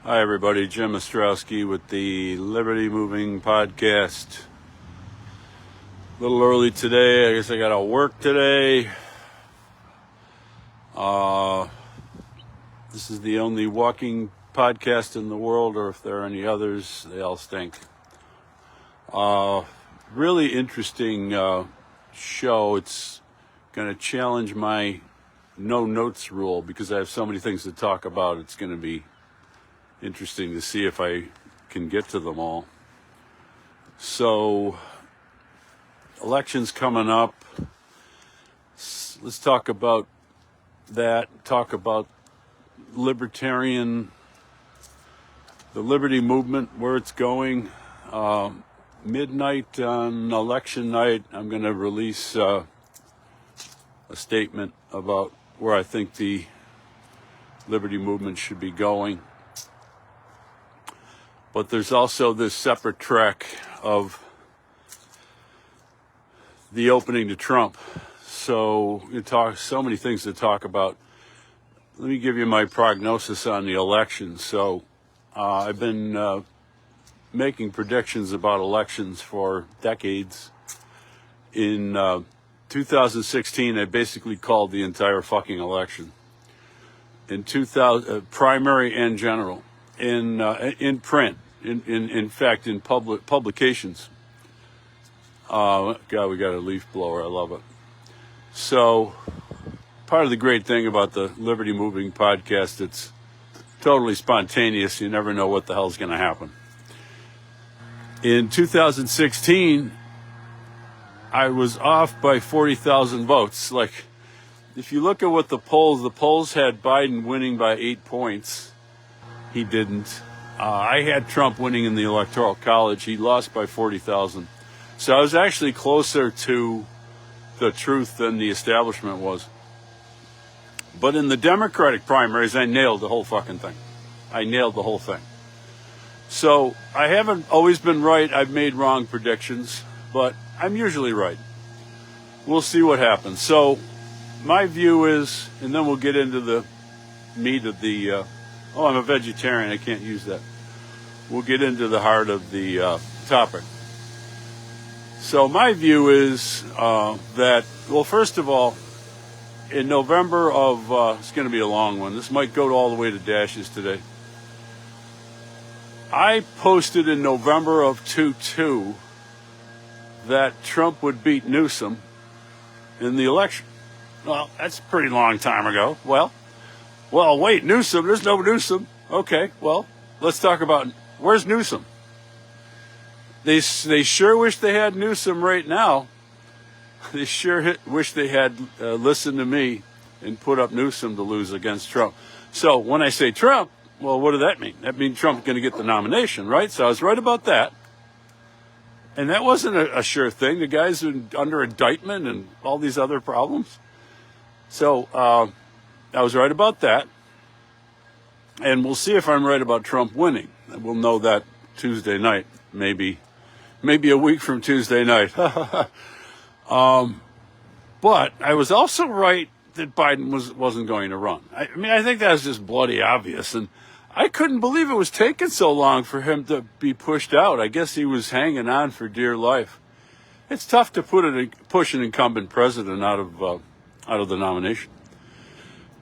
Hi everybody, Jim Ostrowski with the Liberty Moving Podcast. A little early today, I guess I gotta work today. This is the only walking podcast in the world, or if there are any others, they all stink. Really interesting show. It's gonna challenge my no notes rule because I have so many things to talk about. It's gonna be interesting to see if I can get to them all. So, elections coming up. Let's talk about that. Talk about Libertarian, the Liberty Movement, where it's going. Midnight on election night, I'm going to release a statement about where I think the Liberty Movement should be going. But there's also this separate track of the opening to Trump. So so many things to talk about. Let me give you my prognosis on the election. So I've been making predictions about elections for decades. In 2016, I basically called the entire fucking election. In 2000, primary and general. In print, in fact, in publications. God, we got a leaf blower. I love it. So, part of the great thing about the Liberty Moving Podcast, it's totally spontaneous. You never know what the hell's going to happen. In 2016, I was off by 40,000 votes. Like, if you look at what the polls had Biden winning by 8 points. He didn't. I had Trump winning in the Electoral College. He lost by 40,000. So I was actually closer to the truth than the establishment was. But in the Democratic primaries, I nailed the whole fucking thing. I nailed the whole thing. So I haven't always been right. I've made wrong predictions, but I'm usually right. We'll see what happens. So my view is, and then we'll get into the meat of the... Oh, I'm a vegetarian. I can't use that. We'll get into the heart of the topic. So my view is that, well, first of all, in November of, it's going to be a long one. This might go all the way to dashes today. I posted in November of 22 that Trump would beat Newsom in the election. Well, that's a pretty long time ago. Well, wait, Newsom, there's no Newsom. Okay, well, let's talk about, where's Newsom? They sure wish they had Newsom right now. They sure wish they had listened to me and put up Newsom to lose against Trump. So when I say Trump, well, what does that mean? That means Trump's going to get the nomination, right? So I was right about that. And that wasn't a sure thing. The guy's under indictment and all these other problems. So, I was right about that, and we'll see if I'm right about Trump winning. We'll know that Tuesday night, maybe a week from Tuesday night. But I was also right that Biden wasn't going to run. I mean, I think that was just bloody obvious, and I couldn't believe it was taking so long for him to be pushed out. I guess he was hanging on for dear life. It's tough to push an incumbent president out of the nomination.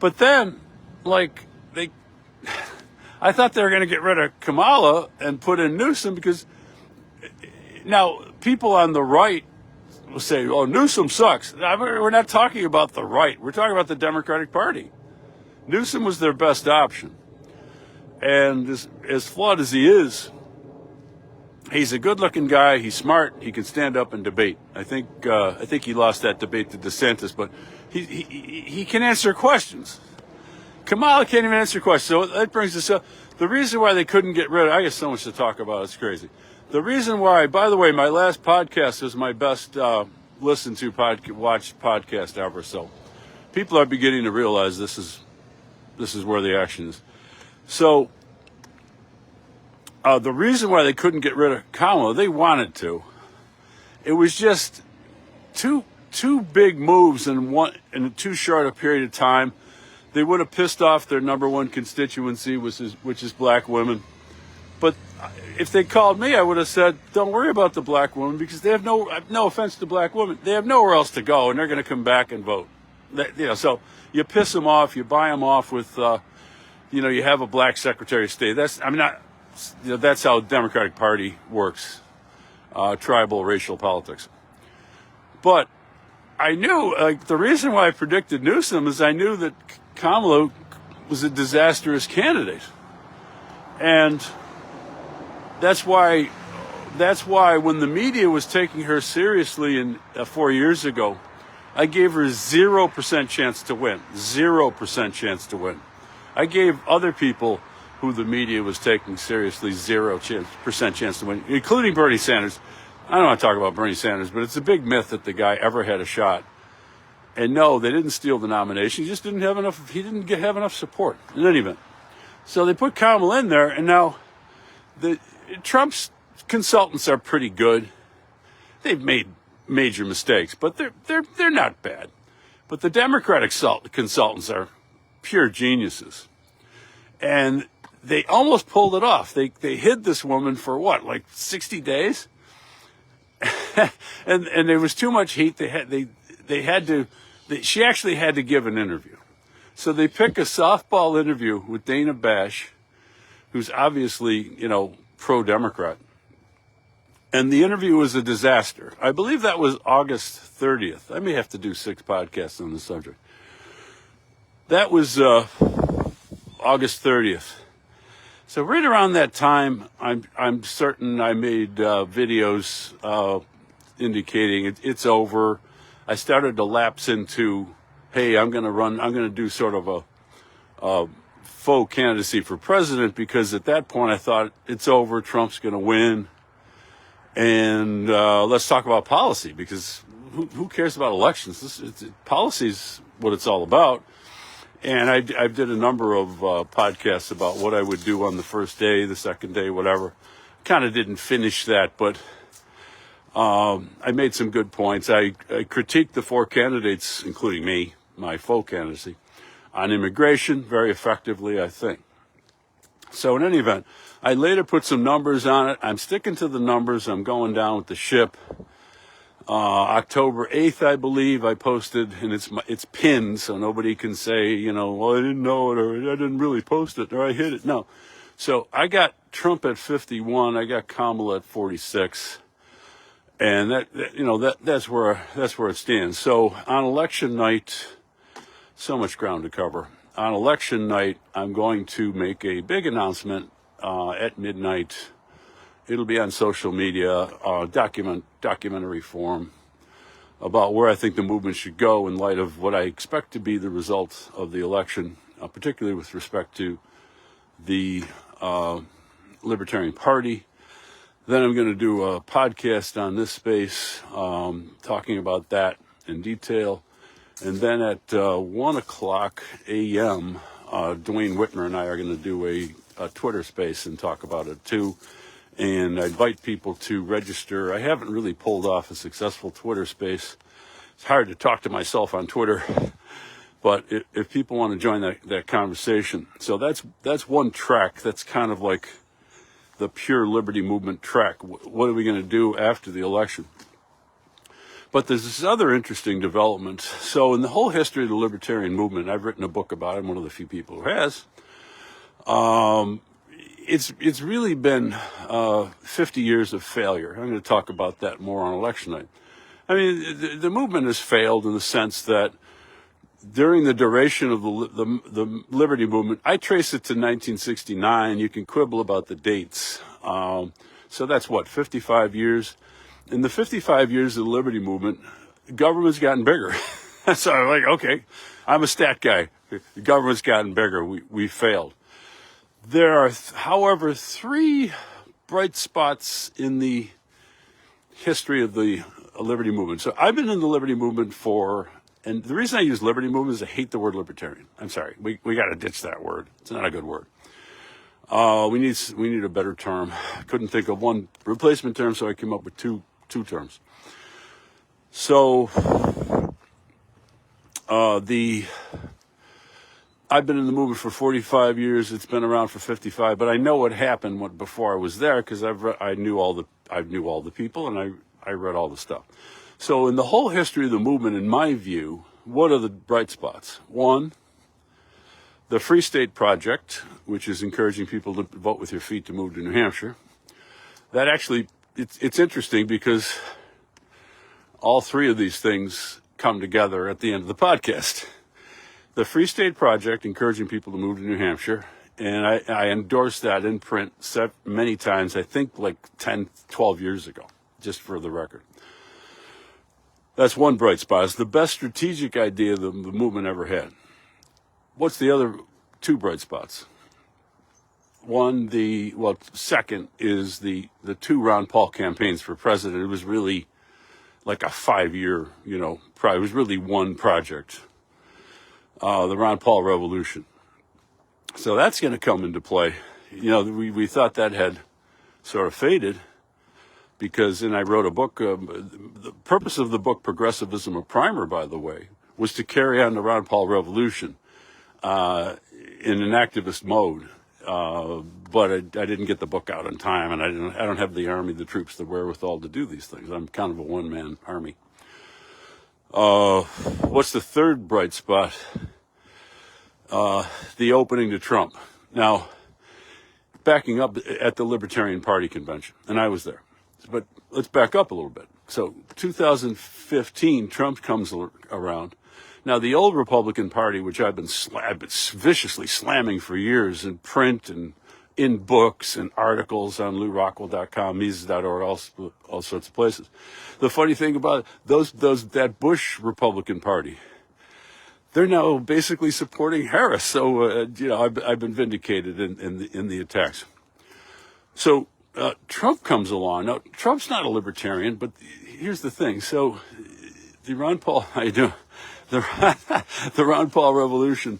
But then, I thought they were going to get rid of Kamala and put in Newsom because now people on the right will say, oh, Newsom sucks. We're not talking about the right. We're talking about the Democratic Party. Newsom was their best option. And as flawed as he is, he's a good-looking guy. He's smart. He can stand up and debate. I think he lost that debate to DeSantis, but he can answer questions. Kamala can't even answer questions. So that brings us up. The reason why they couldn't get rid of, I got so much to talk about. It's crazy. The reason why, by the way, my last podcast is my best listened to watched podcast ever. So people are beginning to realize this is where the action is. So the reason why they couldn't get rid of Kamala, they wanted to. It was just two big moves in too short a period of time They would have pissed off their number one constituency, which is black women. But if they called me, I would have said, don't worry about the black women, because they have no offense to black women. They have nowhere else to go, and they're going to come back and vote. So you piss them off, you buy them off with, you have a black Secretary of State. That's how the Democratic Party works, tribal, racial politics. But I knew, the reason why I predicted Newsom is I knew that Kamala was a disastrous candidate. And that's why when the media was taking her seriously 4 years ago, I gave her 0% chance to win. 0% chance to win. I gave other people who the media was taking seriously 0% chance to win, including Bernie Sanders. I don't want to talk about Bernie Sanders, but it's a big myth that the guy ever had a shot. And no, they didn't steal the nomination. He just didn't have enough. He didn't have enough support in any event. So they put Kamala in there, and now Trump's consultants are pretty good. They've made major mistakes, but they're not bad. But the Democratic consultants are pure geniuses, and they almost pulled it off. They hid this woman for like 60 days, and there was too much heat. She actually had to give an interview. So they pick a softball interview with Dana Bash, who's obviously, pro-Democrat. And the interview was a disaster. I believe that was August 30th. I may have to do 6 podcasts on the subject. That was August 30th. So right around that time, I'm certain I made videos indicating it's over. I started to lapse into, hey, I'm going to do sort of a faux candidacy for president, because at that point I thought it's over, Trump's going to win. And let's talk about policy, because who cares about elections? Policy is what it's all about. And I did a number of podcasts about what I would do on the first day, the second day, whatever. Kind of didn't finish that, but I made some good points. I critiqued the 4 candidates, including me, my faux candidacy, on immigration very effectively, I think. So in any event, I later put some numbers on it. I'm sticking to the numbers. I'm going down with the ship. October 8th, I believe, I posted, and it's pinned, so nobody can say, well, I didn't know it, or I didn't really post it, or I hid it. No. So I got Trump at 51. I got Kamala at 46. And that's where it stands. So on election night, so much ground to cover. On election night, I'm going to make a big announcement at midnight. It'll be on social media, documentary form, about where I think the movement should go in light of what I expect to be the result of the election, particularly with respect to the Libertarian Party. Then I'm going to do a podcast on this space, talking about that in detail. And then at 1 o'clock a.m., Dwayne Whitmer and I are going to do a Twitter space and talk about it too. And I invite people to register. I haven't really pulled off a successful Twitter space. It's hard to talk to myself on Twitter, but if people want to join that conversation. So that's one track. That's kind of like the pure liberty movement track. What are we going to do after the election? But there's this other interesting development. So in the whole history of the libertarian movement, I've written a book about it. I'm one of the few people who has. It's really been 50 years of failure. I'm going to talk about that more on election night. I mean, the movement has failed in the sense that during the duration of the liberty movement, I trace it to 1969. You can quibble about the dates. So that's 55 years. In the 55 years of the liberty movement, government's gotten bigger. So I'm like, okay, I'm a stat guy. The government's gotten bigger. We failed. There are, however, 3 bright spots in the history of the liberty movement. So I've been in the liberty movement and the reason I use liberty movement is I hate the word libertarian. I'm sorry. We got to ditch that word. It's not a good word. We need a better term. I couldn't think of one replacement term, so I came up with two terms. So I've been in the movement for 45 years. It's been around for 55, but I know what happened before I was there because I knew all the people and I read all the stuff. So in the whole history of the movement, in my view, what are the bright spots? One, the Free State Project, which is encouraging people to vote with your feet to move to New Hampshire. That actually, it's interesting because all three of these things come together at the end of the podcast. The Free State Project, encouraging people to move to New Hampshire, and I endorsed that in print many times, I think like 10, 12 years ago, just for the record. That's one bright spot. It's the best strategic idea the movement ever had. What's the other two bright spots? Second is the two Ron Paul campaigns for president. It was really like a 5-year, it was really one project. The Ron Paul Revolution. So that's going to come into play. We thought that had sort of faded because, and I wrote a book, the purpose of the book, Progressivism, a Primer, by the way, was to carry on the Ron Paul Revolution in an activist mode. But I didn't get the book out in time, and I don't have the army, the troops, the wherewithal to do these things. I'm kind of a one-man army. What's the third bright spot? The opening to Trump. Now, backing up at the Libertarian Party convention, and I was there. But let's back up a little bit. So 2015, Trump comes around. Now, the old Republican Party, which I've been viciously slamming for years in print and in books and articles on LouRockwell.com, Mises.org, all sorts of places. The funny thing about it, that Bush Republican Party, they're now basically supporting Harris. So, I've been vindicated in the attacks. So Trump comes along. Now, Trump's not a libertarian, but here's the thing. So the Ron Paul, the Ron Paul Revolution,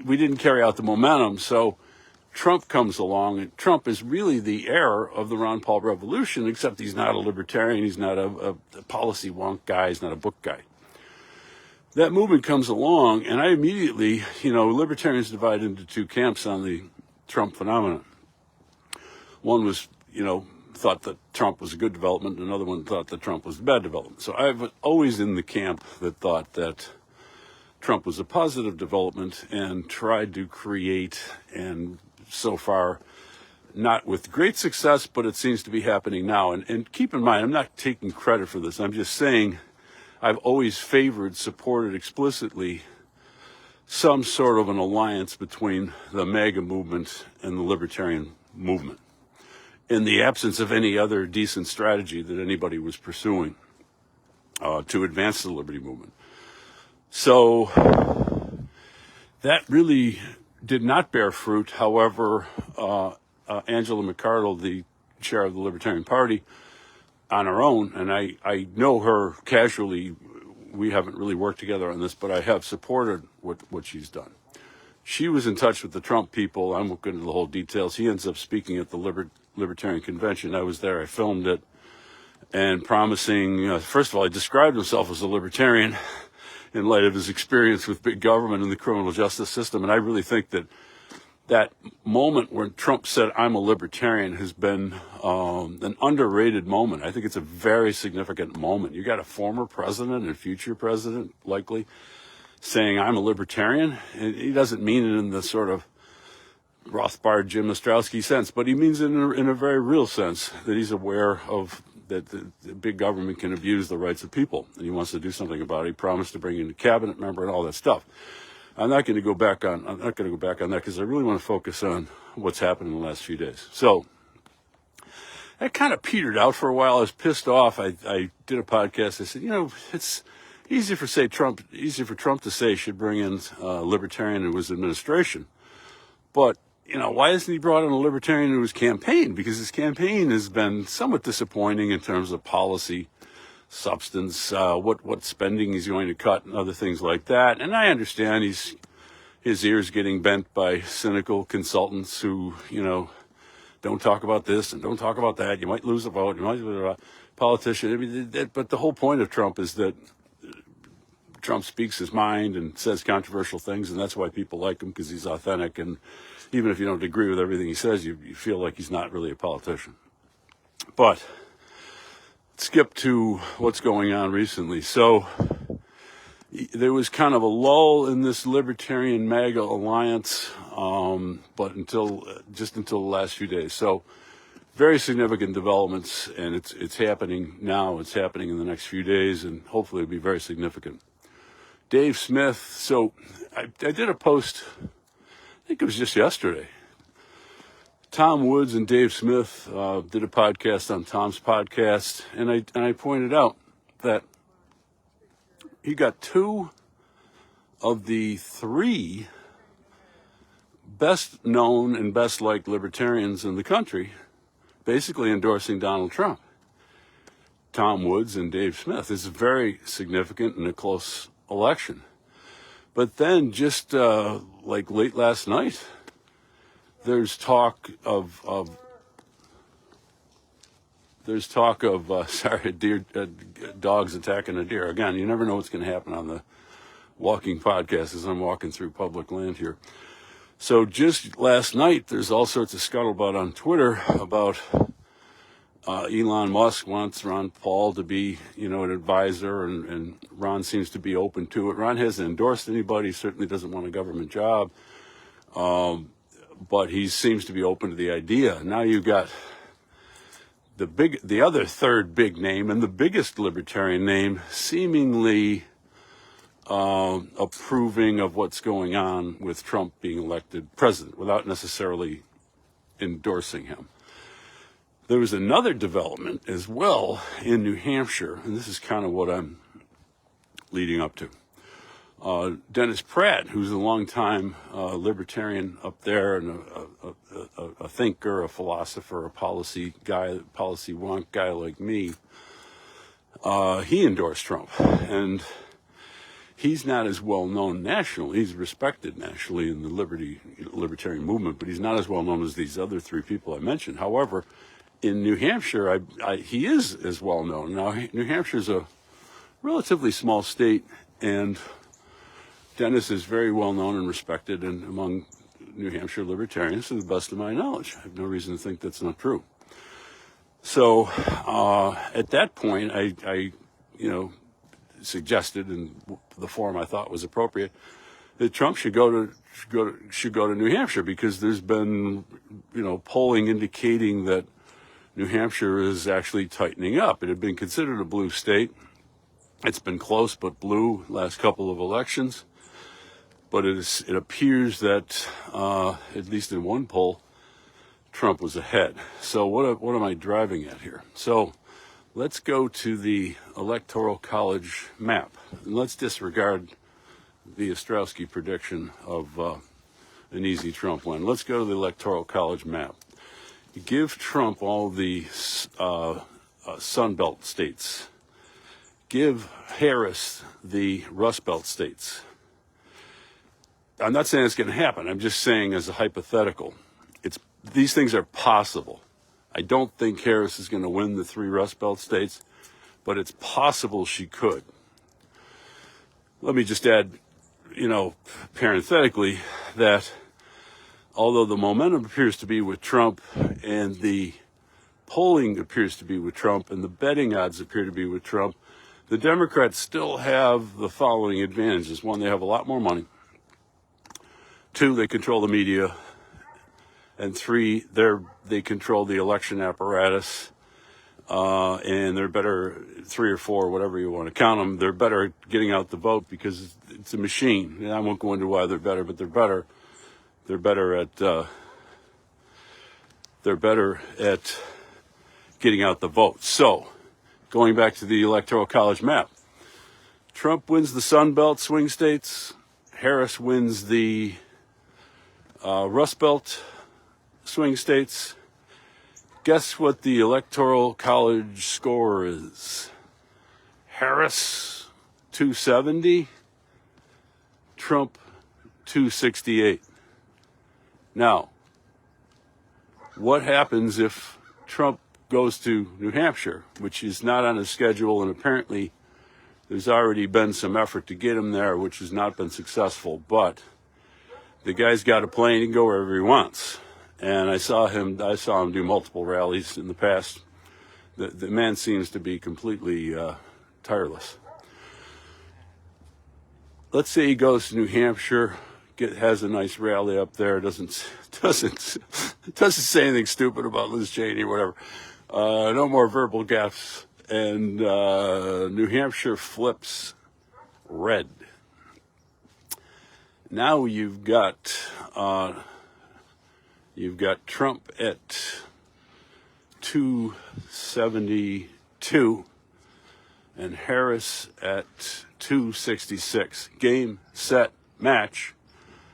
we didn't carry out the momentum. So Trump comes along, and Trump is really the heir of the Ron Paul Revolution, except he's not a libertarian. He's not a policy wonk guy. He's not a book guy. That movement comes along, and I immediately, libertarians divide into two camps on the Trump phenomenon. One was, thought that Trump was a good development. Another one thought that Trump was a bad development. So I was always in the camp that thought that Trump was a positive development and tried to create, and so far, not with great success, but it seems to be happening now. And keep in mind, I'm not taking credit for this. I'm just saying I've always supported explicitly some sort of an alliance between the MAGA movement and the Libertarian movement, in the absence of any other decent strategy that anybody was pursuing to advance the liberty movement. So that really did not bear fruit. However, Angela McArdle, the chair of the Libertarian Party, on her own, and I know her casually, we haven't really worked together on this, but I have supported what she's done. She was in touch with the Trump people. I won't go into the whole details. He ends up speaking at the Libertarian Convention. I was there. I filmed it. And promising, first of all, he described himself as a libertarian in light of his experience with big government and the criminal justice system. And I really think that moment when Trump said, "I'm a libertarian," has been an underrated moment. I think it's a very significant moment. You got a former president and future president, likely, saying, "I'm a libertarian." And he doesn't mean it in the sort of Rothbard, Jim Ostrowski sense, but he means it in a very real sense, that he's aware of that the big government can abuse the rights of people, and he wants to do something about it. He promised to bring in a cabinet member and all that stuff. I'm not going to go back on that because I really want to focus on what's happened in the last few days. So that kind of petered out for a while. I was pissed off. I did a podcast. I said, it's easy for Trump to say he should bring in a libertarian in his administration, but why hasn't he brought in a libertarian in his campaign? Because his campaign has been somewhat disappointing in terms of policy, substance, what spending he's going to cut, and other things like that. And I understand his ears getting bent by cynical consultants who, don't talk about this and don't talk about that. You might lose a vote. You might lose a politician. But the whole point of Trump is that Trump speaks his mind and says controversial things, and that's why people like him, because he's authentic. And even if you don't agree with everything he says, you feel like he's not really a politician. But skip to what's going on recently. So there was kind of a lull in this Libertarian MAGA alliance, but until the last few days. So very significant developments, and it's happening now. It's happening in the next few days, and hopefully it'll be very significant. Dave Smith. So I did a post, I think it was just yesterday. Tom Woods and Dave Smith did a podcast on Tom's podcast, and I pointed out that he got 2 of the 3 best known and best liked libertarians in the country basically endorsing Donald Trump. Tom Woods and Dave Smith. This is very significant in a close election. But then just like late last night, there's talk of dogs attacking a deer. Again, you never know what's going to happen on the walking podcast as I'm walking through public land here. So just last night, there's all sorts of scuttlebutt on Twitter about Elon Musk wants Ron Paul to be, an advisor, and Ron seems to be open to it. Ron hasn't endorsed anybody, certainly doesn't want a government job, but he seems to be open to the idea. Now you've got the other third big name and the biggest libertarian name seemingly approving of what's going on with Trump being elected president without necessarily endorsing him. There was another development as well in New Hampshire, and this is kind of what I'm leading up to. Dennis Pratt, who's a longtime libertarian up there and a thinker, a philosopher, a policy wonk guy like me, he endorsed Trump. And he's not as well known nationally. He's respected nationally in the libertarian movement, but he's not as well known as these other 3 people I mentioned. However, in New Hampshire, he is as well known. Now, New Hampshire is a relatively small state, and Dennis is very well known and respected and among New Hampshire libertarians, to the best of my knowledge. I have no reason to think that's not true. So at that point, I suggested in the form I thought was appropriate that Trump should go to New Hampshire, because there's been polling indicating that New Hampshire is actually tightening up. It had been considered a blue state. It's been close but blue last couple of elections. But it appears that at least in one poll, Trump was ahead. So what am I driving at here? So let's go to the Electoral College map, and let's disregard the Ostrowski prediction of an easy Trump win. Let's go to the Electoral College map. Give Trump all the Sun Belt states. Give Harris the Rust Belt states. I'm not saying it's going to happen. I'm just saying as a hypothetical. These things are possible. I don't think Harris is going to win the 3 Rust Belt states, but it's possible she could. Let me just add, parenthetically, that although the momentum appears to be with Trump and the polling appears to be with Trump and the betting odds appear to be with Trump, the Democrats still have the following advantages. 1, they have a lot more money. 2, they control the media. And 3, they control the election apparatus, and they're better, 3 or 4, whatever you want to count them, they're better at getting out the vote because it's a machine. And I won't go into why they're better, but they're better at getting out the vote. So, going back to the Electoral College map, Trump wins the Sun Belt swing states, Harris wins the Rust Belt swing states. Guess what the Electoral College score is? Harris 270, Trump 268. Now, what happens if Trump goes to New Hampshire, which is not on his schedule, and apparently There's already been some effort to get him there, which has not been successful, but the guy's got a plane. He can go wherever he wants. And I saw him do multiple rallies in the past. The man seems to be completely tireless. Let's say he goes to New Hampshire, has a nice rally up there, doesn't say anything stupid about Liz Cheney or whatever. No more verbal gaffes. And New Hampshire flips red. Now you've got Trump at 272 and Harris at 266. Game, set, match.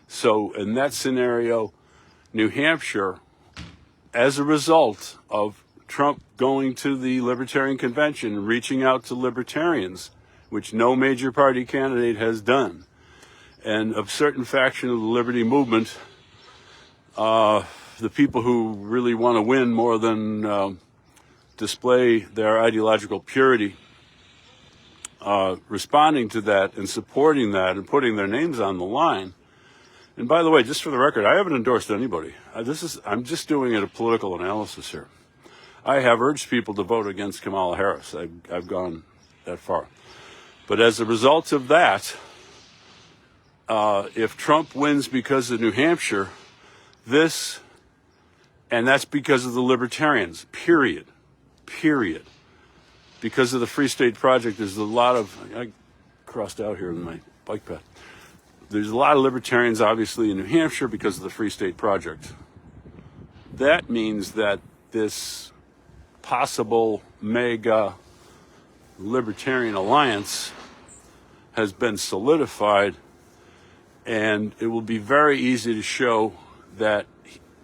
So in that scenario, New Hampshire, as a result of Trump going to the Libertarian Convention and reaching out to libertarians, which no major party candidate has done, and a certain faction of the liberty movement, the people who really want to win more than display their ideological purity, responding to that and supporting that and putting their names on the line. And by the way, just for the record, I haven't endorsed anybody. I'm just doing a political analysis here. I have urged people to vote against Kamala Harris. I've gone that far. But as a result of that, if Trump wins because of New Hampshire, and that's because of the libertarians, period. Because of the Free State Project, there's a lot of, I crossed out here in my bike path. There's a lot of libertarians, obviously, in New Hampshire because of the Free State Project. That means that this possible MAGA libertarian alliance has been solidified, and it will be very easy to show that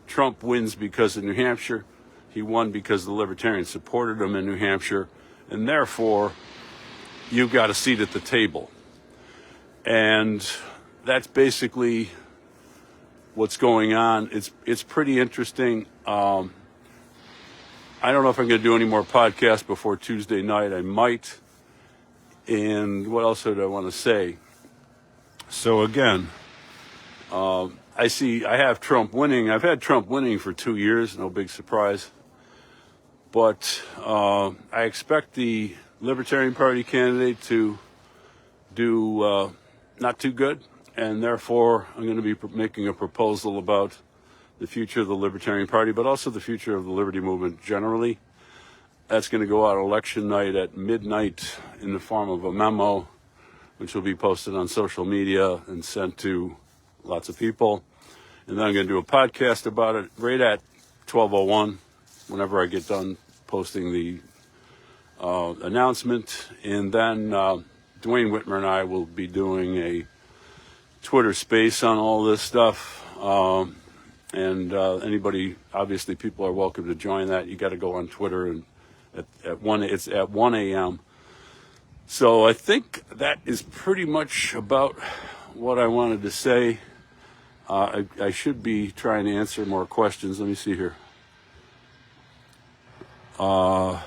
Trump wins because of New Hampshire. He won because the libertarians supported him in New Hampshire, and therefore you've got a seat at the table. And that's basically what's going on. It's pretty interesting. I don't know if I'm going to do any more podcasts before Tuesday night. I might. And what else did I want to say? So again, I have Trump winning. I've had Trump winning for 2 years, no big surprise. But I expect the Libertarian Party candidate to do not too good. And therefore, I'm going to be making a proposal about the future of the Libertarian Party, but also the future of the liberty movement generally. That's going to go out election night at midnight in the form of a memo, which will be posted on social media and sent to lots of people. And then I'm going to do a podcast about it right at 12:01, whenever I get done posting the announcement. And then Dwayne Whitmer and I will be doing a Twitter space on all this stuff. And anybody, obviously, people are welcome to join that. You got to go on Twitter, and it's at 1 a.m. So I think that is pretty much about what I wanted to say. I should be trying to answer more questions. Let me see here. I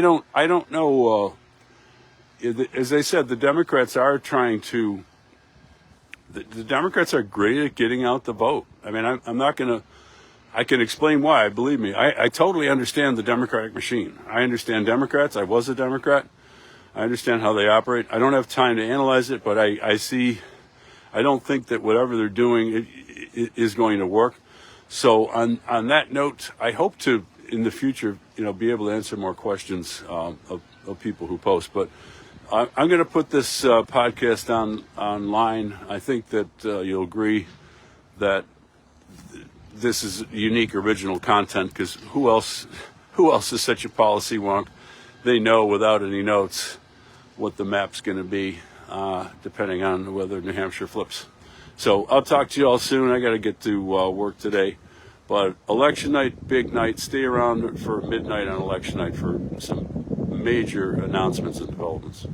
don't know. As I said, the Democrats are trying to. The Democrats are great at getting out the vote. I mean, I'm not going to, I can explain why, believe me. I totally understand the Democratic machine. I understand Democrats. I was a Democrat. I understand how they operate. I don't have time to analyze it, but I don't think that whatever they're doing is going to work. So on that note, I hope to, in the future, be able to answer more questions of people who post. But I'm going to put this podcast online. I think that you'll agree that this is unique, original content, because who else is such a policy wonk? They know without any notes what the map's going to be, depending on whether New Hampshire flips. So I'll talk to you all soon. I got to get to work today. But election night, big night. Stay around for midnight on election night for some major announcements and developments.